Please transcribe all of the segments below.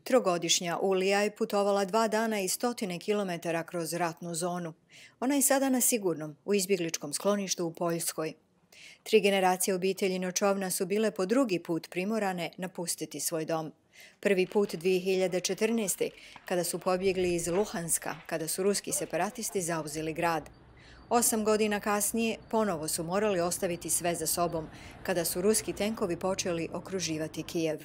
Trogodišnja Ulija je putovala 2 dana i 100 kilometara kroz ratnu zonu. Ona je sada na sigurnom, u izbjegličkom skloništu u Poljskoj. 3 generacije obitelji Nočovna su bile po drugi put primorane napustiti svoj dom. Prvi put 2014. kada su pobjegli iz Luhanska, kada su ruski separatisti zauzeli grad. 8 godina kasnije ponovo su morali ostaviti sve za sobom, kada su ruski tenkovi počeli okruživati Kijev.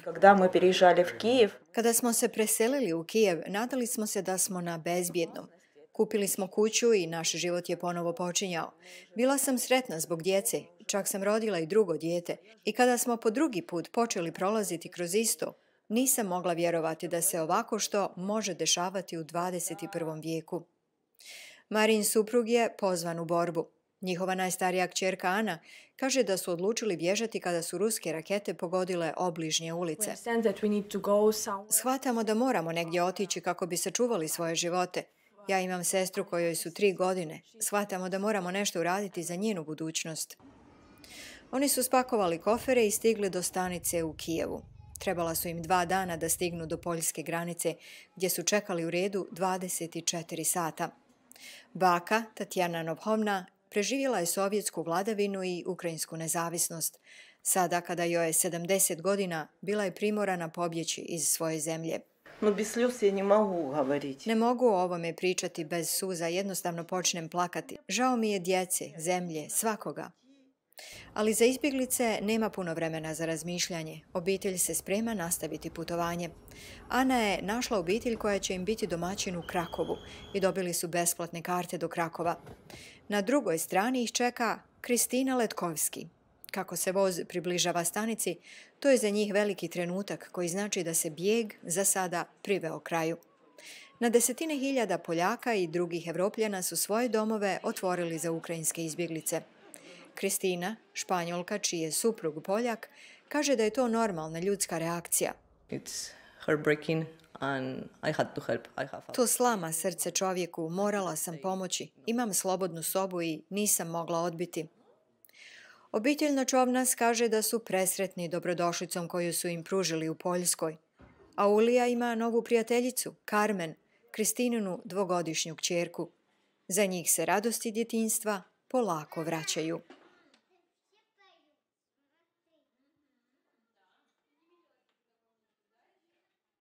Kada smo se preselili u Kijev, nadali smo se da smo na bezbjednom. Kupili smo kuću i naš život je ponovo počinjao. Bila sam sretna zbog djece, čak sam rodila i drugo dijete. I kada smo po drugi put počeli prolaziti kroz isto, nisam mogla vjerovati da se ovako što može dešavati u 21. vijeku. Marin suprug je pozvan u borbu. Njihova najstarija kćerka Ana kaže da su odlučili bježati kada su ruske rakete pogodile obližnje ulice. Shvatamo da moramo negdje otići kako bi sačuvali svoje živote. Ja imam sestru kojoj su 3 godine. Shvatamo da moramo nešto uraditi za njenu budućnost. Oni su spakovali kofere i stigli do stanice u Kijevu. Trebala su im 2 dana da stignu do poljske granice, gdje su čekali u redu 24 sata. Baka, Tatjana Novhovna, preživjela je sovjetsku vladavinu i ukrajinsku nezavisnost. Sada, kada joj je 70 godina, bila je primorana pobjeći iz svoje zemlje. Ne mogu o ovome pričati bez suza, jednostavno počnem plakati. Žao mi je djece, zemlje, svakoga. Ali za izbjeglice nema puno vremena za razmišljanje. Obitelj se sprema nastaviti putovanje. Ana je našla obitelj koja će im biti domaćin u Krakovu i dobili su besplatne karte do Krakova. Na drugoj strani ih čeka Kristina Letkovski. Kako se voz približava stanici, to je za njih veliki trenutak koji znači da se bijeg za sada priveo kraju. Na desetine hiljada Poljaka i drugih Evropljana su svoje domove otvorili za ukrajinske izbjeglice. Kristina, Španjolka, čiji je suprug Poljak, kaže da je to normalna ljudska reakcija. To slama srce čovjeku, morala sam pomoći, imam slobodnu sobu i nisam mogla odbiti. Obitelj Nočovnas kaže da su presretni dobrodošlicom koju su im pružili u Poljskoj. A Ulija ima novu prijateljicu, Carmen, Kristininu 2-godišnju kćerku. Za njih se radosti djetinjstva polako vraćaju.